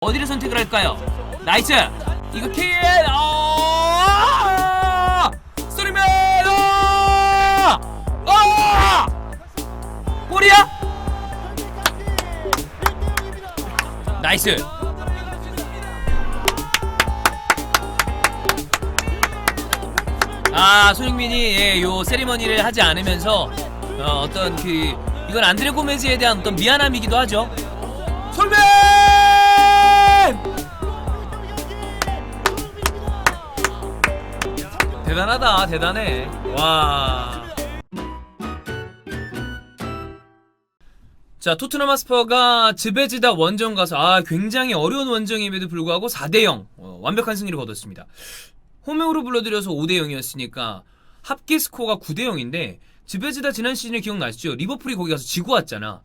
어디를 선택을 할까요? 나이스! 이거 킬! 쏘리맨! 골이야? 나이스! 손흥민이 요 세리머니를 하지 않으면서 어떤 이건 안드레 고메즈에 대한 어떤 미안함이기도 하죠. 솔맨! 대단하다, 대단해. 와. 자, 토트넘 하스퍼가 즈베즈다 원정 가서 굉장히 어려운 원정임에도 불구하고 4대0 완벽한 승리를 거뒀습니다. 홈으로 불러들여서 5대0이었으니까 합계 스코어가 9대0인데 즈베즈다 지난 시즌에 기억나시죠? 리버풀이 거기 가서 지고 왔잖아.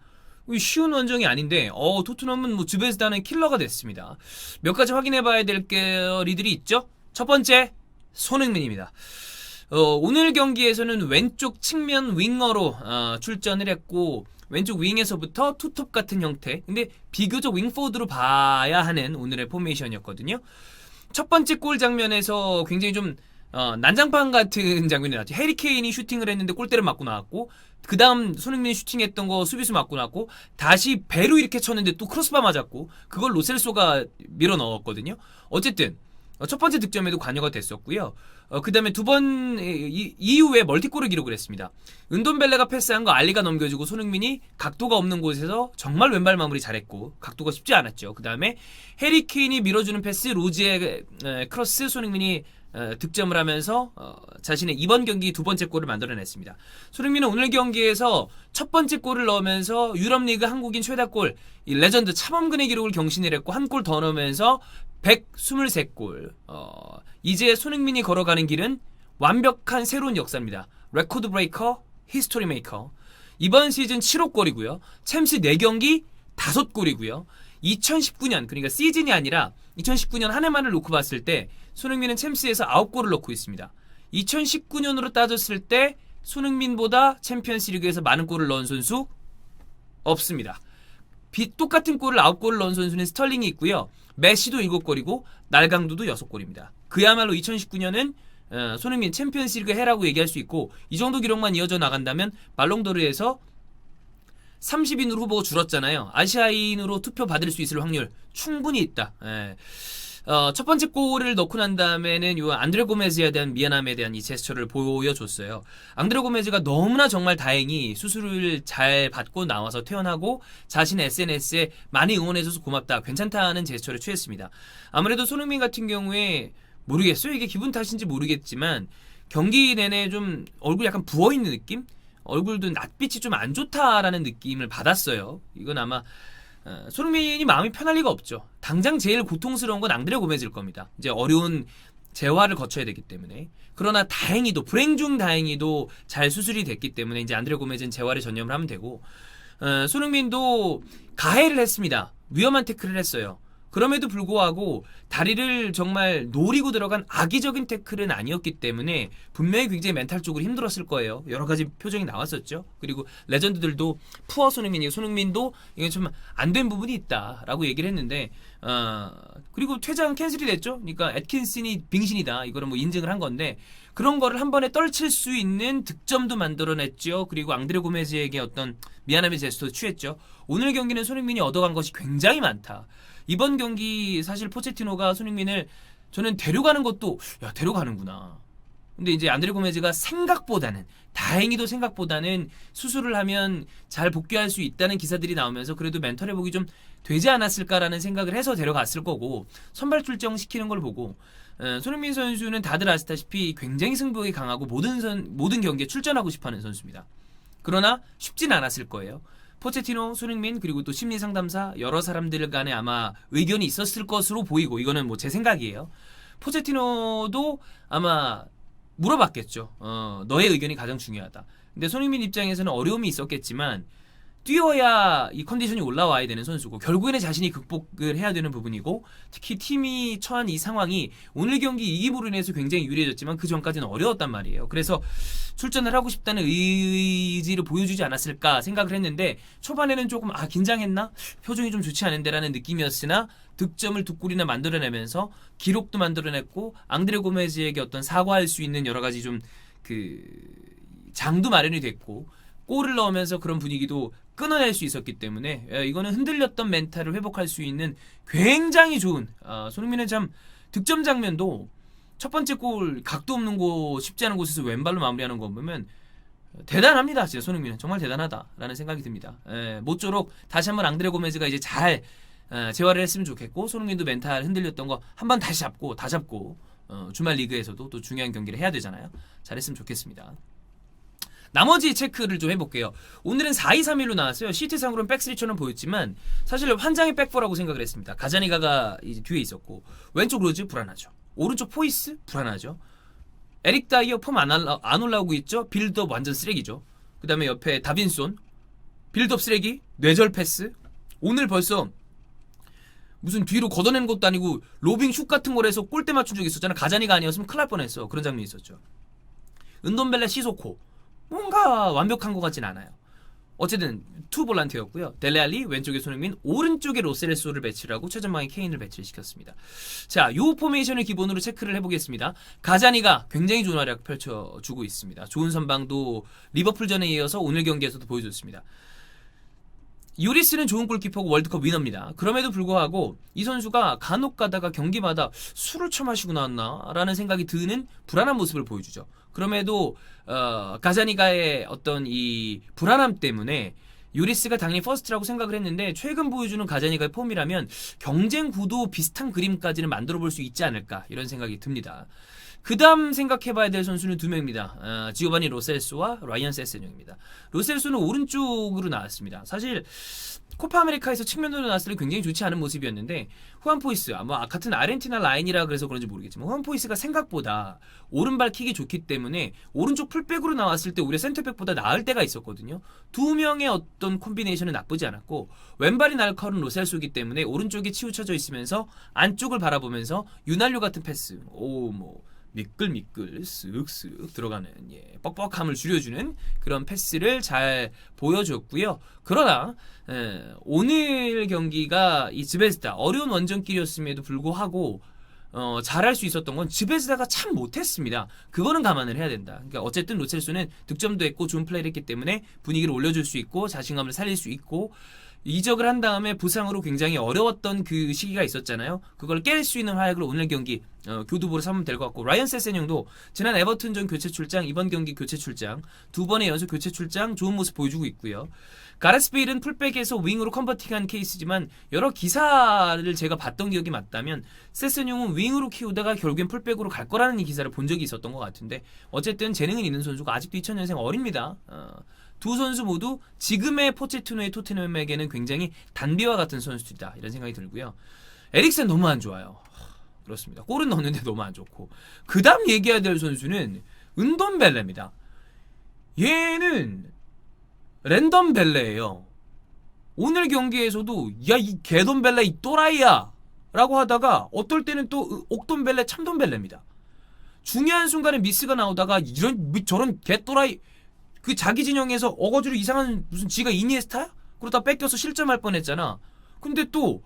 쉬운 원정이 아닌데 토트넘은 즈베즈다는 킬러가 됐습니다. 몇 가지 확인해봐야 될 게리들이 있죠. 첫 번째, 손흥민입니다. 오늘 경기에서는 왼쪽 측면 윙어로 출전을 했고 왼쪽 윙에서부터 투톱 같은 형태, 근데 비교적 윙포워드로 봐야 하는 오늘의 포메이션이었거든요. 첫 번째 골 장면에서 굉장히 좀 난장판 같은 장면이 나왔죠. 해리 케인이 슈팅을 했는데 골대를 맞고 나왔고, 그 다음 손흥민이 슈팅했던 거 수비수 맞고 나왔고, 다시 배로 이렇게 쳤는데 또 크로스바 맞았고, 그걸 로셀소가 밀어 넣었거든요. 어쨌든 첫 번째 득점에도 관여가 됐었고요. 그 다음에 이후에 멀티골을 기록을 했습니다. 은돈벨레가 패스한 거 알리가 넘겨주고 손흥민이 각도가 없는 곳에서 정말 왼발 마무리 잘했고, 각도가 쉽지 않았죠. 그 다음에 해리 케인이 밀어주는 패스, 로즈의 크로스, 손흥민이 득점을 하면서 자신의 이번 경기 두 번째 골을 만들어냈습니다. 손흥민은 오늘 경기에서 첫 번째 골을 넣으면서 유럽리그 한국인 최다골, 이 레전드 차범근의 기록을 경신을 했고 한 골 더 넣으면서 123골. 이제 손흥민이 걸어가는 길은 완벽한 새로운 역사입니다. 레코드 브레이커, 히스토리 메이커. 이번 시즌 7호 골이고요. 챔스 4경기 5골이고요. 2019년, 그러니까 시즌이 아니라 2019년 한 해만을 놓고 봤을 때 손흥민은 챔스에서 9골을 넣고 있습니다. 2019년으로 따졌을 때 손흥민보다 챔피언스리그에서 많은 골을 넣은 선수 없습니다. 똑같은 골을 9골을 넣은 선수는 스털링이 있고요. 메시도 7골이고 날강도도 6골입니다. 그야말로 2019년은 손흥민 챔피언스리그 해라고 얘기할 수 있고, 이 정도 기록만 이어져 나간다면 발롱도르에서 30인으로 후보가 줄었잖아요. 아시아인으로 투표 받을 수 있을 확률 충분히 있다. 첫 번째 골을 넣고 난 다음에는 요 안드레 고메즈에 대한 미안함에 대한 이 제스처를 보여줬어요. 안드레 고메즈가 너무나 정말 다행히 수술을 잘 받고 나와서 퇴원하고 자신의 SNS에 많이 응원해줘서 고맙다, 괜찮다는 제스처를 취했습니다. 아무래도 손흥민 같은 경우에 모르겠어요. 이게 기분 탓인지 모르겠지만 경기 내내 좀 얼굴이 약간 부어있는 느낌? 얼굴도 낯빛이 좀 안 좋다라는 느낌을 받았어요. 이건 아마 손흥민이 마음이 편할 리가 없죠. 당장 제일 고통스러운 건 앙드레 고메즈일 겁니다. 이제 어려운 재활을 거쳐야 되기 때문에. 그러나 다행히도, 불행 중 다행히도 잘 수술이 됐기 때문에 이제 앙드레 고메즈는 재활에 전념을 하면 되고, 손흥민도 가해를 했습니다. 위험한 태클을 했어요. 그럼에도 불구하고 다리를 정말 노리고 들어간 악의적인 태클은 아니었기 때문에 분명히 굉장히 멘탈적으로 힘들었을 거예요. 여러 가지 표정이 나왔었죠. 그리고 레전드들도 푸어 손흥민도 이게 좀 안 된 부분이 있다라고 얘기를 했는데, 그리고 퇴장 캔슬이 됐죠. 그러니까 애킨슨이 빙신이다, 이거를 인증을 한 건데, 그런 거를 한 번에 떨칠 수 있는 득점도 만들어냈죠. 그리고 앙드레 고메즈에게 어떤 미안함의 제스처도 취했죠. 오늘 경기는 손흥민이 얻어간 것이 굉장히 많다. 이번 경기 사실 포체티노가 손흥민을 저는 데려가는 것도 데려가는구나. 근데 이제 안드레 고메즈가 다행히도 생각보다는 수술을 하면 잘 복귀할 수 있다는 기사들이 나오면서 그래도 멘털 회복이 좀 되지 않았을까라는 생각을 해서 데려갔을 거고, 선발 출정시키는 걸 보고, 손흥민 선수는 다들 아시다시피 굉장히 승부욕이 강하고 모든 경기에 출전하고 싶어하는 선수입니다. 그러나 쉽진 않았을 거예요. 포체티노, 손흥민, 그리고 또 심리 상담사 여러 사람들 간에 아마 의견이 있었을 것으로 보이고, 이거는 제 생각이에요. 포체티노도 아마 물어봤겠죠. 너의 의견이 가장 중요하다. 근데 손흥민 입장에서는 어려움이 있었겠지만 뛰어야 이 컨디션이 올라와야 되는 선수고 결국에는 자신이 극복을 해야 되는 부분이고 특히 팀이 처한 이 상황이 오늘 경기 이김으로 인해서 굉장히 유리해졌지만 그 전까지는 어려웠단 말이에요. 그래서 출전을 하고 싶다는 의지를 보여주지 않았을까 생각을 했는데 초반에는 조금 긴장했나? 표정이 좀 좋지 않은데 라는 느낌이었으나 득점을 두 골이나 만들어내면서 기록도 만들어냈고 앙드레 고메즈에게 어떤 사과할 수 있는 여러 가지 좀 장도 마련이 됐고 골을 넣으면서 그런 분위기도 끊어낼 수 있었기 때문에 이거는 흔들렸던 멘탈을 회복할 수 있는 굉장히 좋은 손흥민은 참 득점 장면도 첫 번째 골 각도 없는 곳 쉽지 않은 곳에서 왼발로 마무리하는 거 보면 대단합니다. 진짜 손흥민은 정말 대단하다라는 생각이 듭니다. 모쪼록 다시 한번 앙드레 고메즈가 이제 잘 재활을 했으면 좋겠고 손흥민도 멘탈 흔들렸던 거 한번 다시 잡고 다 잡고 주말 리그에서도 또 중요한 경기를 해야 되잖아요. 잘했으면 좋겠습니다. 나머지 체크를 좀 해볼게요. 오늘은 4-2-3-1로 나왔어요. 시트상으로는 백스리처럼 보였지만 사실 환장의 백포라고 생각을 했습니다. 가자니가가 이제 뒤에 있었고 왼쪽 로즈 불안하죠. 오른쪽 포이스 불안하죠. 에릭 다이어 폼 안 올라오고 있죠. 빌드업 완전 쓰레기죠. 그 다음에 옆에 다빈손 빌드업 쓰레기 뇌절 패스 오늘 벌써 무슨 뒤로 걷어내는 것도 아니고 로빙 슛 같은 걸 해서 골대 맞춘 적이 있었잖아. 가자니가 아니었으면 큰일 날 뻔했어. 그런 장면이 있었죠. 은돈벨레 시소코 뭔가 완벽한 것 같진 않아요. 어쨌든 투 볼란트였고요. 델레알리 왼쪽에 손흥민 오른쪽에 로셀소를 배치를 하고 최전방에 케인을 배치를 시켰습니다. 자, 요 포메이션을 기본으로 체크를 해보겠습니다. 가자니가 굉장히 좋은 활약 펼쳐주고 있습니다. 좋은 선방도 리버풀전에 이어서 오늘 경기에서도 보여줬습니다. 유리스는 좋은 골키퍼고 월드컵 위너입니다. 그럼에도 불구하고 이 선수가 간혹 가다가 경기마다 술을 처마시고 나왔나 라는 생각이 드는 불안한 모습을 보여주죠. 그럼에도 가자니가의 어떤 이 불안함 때문에 유리스가 당연히 퍼스트라고 생각을 했는데 최근 보여주는 가자니가의 폼이라면 경쟁 구도 비슷한 그림까지는 만들어 볼 수 있지 않을까 이런 생각이 듭니다. 그 다음 생각해봐야 될 선수는 두 명입니다. 지오바니 로셀소와 라이언 세세뇽입니다. 로셀소는 오른쪽으로 나왔습니다. 사실 코파 아메리카에서 측면으로 나왔을 때 굉장히 좋지 않은 모습이었는데 후안 포이스 같은 아르헨티나 라인이라 그래서 그런지 모르겠지만 후안 포이스가 생각보다 오른발 킥이 좋기 때문에 오른쪽 풀백으로 나왔을 때 오히려 센터백보다 나을 때가 있었거든요. 두 명의 어떤 콤비네이션은 나쁘지 않았고 왼발이 날카로운 로셀소이기 때문에 오른쪽에 치우쳐져 있으면서 안쪽을 바라보면서 유날료 같은 패스 미끌미끌 쓱쓱 들어가는 뻑뻑함을 줄여주는 그런 패스를 잘 보여줬고요. 그러나 오늘 경기가 이 즈베즈다 어려운 원정길이었음에도 불구하고 잘할 수 있었던 건 즈베즈다가 참 못했습니다. 그거는 감안을 해야 된다. 그러니까 어쨌든 로첼소는 득점도 했고 좋은 플레이를 했기 때문에 분위기를 올려줄 수 있고 자신감을 살릴 수 있고 이적을 한 다음에 부상으로 굉장히 어려웠던 그 시기가 있었잖아요. 그걸 깰 수 있는 활약을 오늘 경기 교두보로 삼으면 될 것 같고 라이언 세세뇽도 지난 에버튼전 교체 출장 이번 경기 교체 출장 두 번의 연속 교체 출장 좋은 모습 보여주고 있고요. 가레스 베일은 풀백에서 윙으로 컨버팅한 케이스지만 여러 기사를 제가 봤던 기억이 맞다면 세세뇽은 윙으로 키우다가 결국엔 풀백으로 갈 거라는 이 기사를 본 적이 있었던 것 같은데 어쨌든 재능은 있는 선수가 아직도 2000년생 어립니다. 두 선수 모두 지금의 포체티노의 토트넘에게는 굉장히 단비와 같은 선수들이다 이런 생각이 들고요. 에릭센 너무 안 좋아요. 그렇습니다. 골은 넣었는데 너무 안 좋고 그 다음 얘기해야 될 선수는 은돈벨레입니다. 얘는 랜덤 벨레예요. 오늘 경기에서도 야 이 개돈벨레 이 또라이야 라고 하다가 어떨 때는 또 옥돈벨레 참돈벨레입니다. 중요한 순간에 미스가 나오다가 이런 저런 개또라이 그 자기 진영에서 어거지로 이상한 무슨 지가 이니에스타야? 그러다 뺏겨서 실점할 뻔했잖아. 근데 또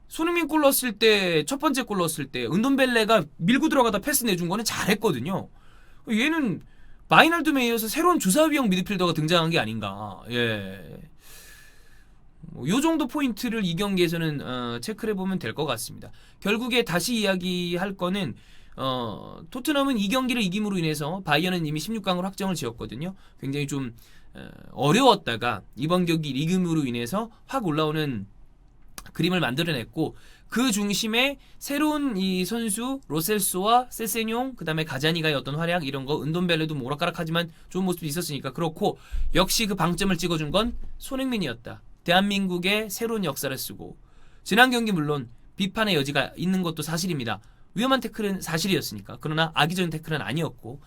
손흥민 골 넣었을 때 첫 번째 골 넣었을 때 은돈벨레가 밀고 들어가다 패스 내준 거는 잘했거든요. 얘는 마이널둠에 이어서 새로운 주사위형 미드필더가 등장한 게 아닌가. 요 정도 포인트를 이 경기에서는 체크를 해보면 될 것 같습니다. 결국에 다시 이야기할 거는 토트넘은 이 경기를 이김으로 인해서 바이언은 이미 16강으로 확정을 지었거든요. 굉장히 좀 어려웠다가 이번 경기 이김으로 인해서 확 올라오는 그림을 만들어냈고 그 중심에 새로운 이 선수 로셀소와 세세뇽 그다음에 가자니가의 어떤 활약 이런 거 은돈벨레도 오락가락하지만 좋은 모습이 있었으니까 그렇고 역시 그 방점을 찍어준 건 손흥민이었다. 대한민국의 새로운 역사를 쓰고 지난 경기 물론 비판의 여지가 있는 것도 사실입니다. 위험한 태클은 사실이었으니까. 그러나 악의적인 태클은 아니었고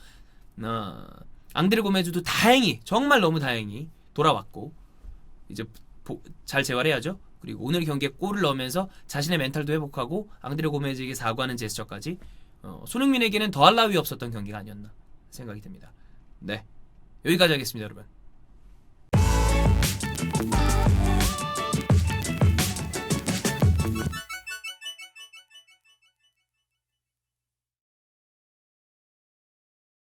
앙드레 고메즈도 다행히 정말 너무 다행히 돌아왔고 이제 잘 재활해야죠. 그리고 오늘 경기에 골을 넣으면서 자신의 멘탈도 회복하고 앙드레 고메즈에게 사과하는 제스처까지 손흥민에게는 더할 나위 없었던 경기가 아니었나 생각이 듭니다. 네, 여기까지 하겠습니다, 여러분.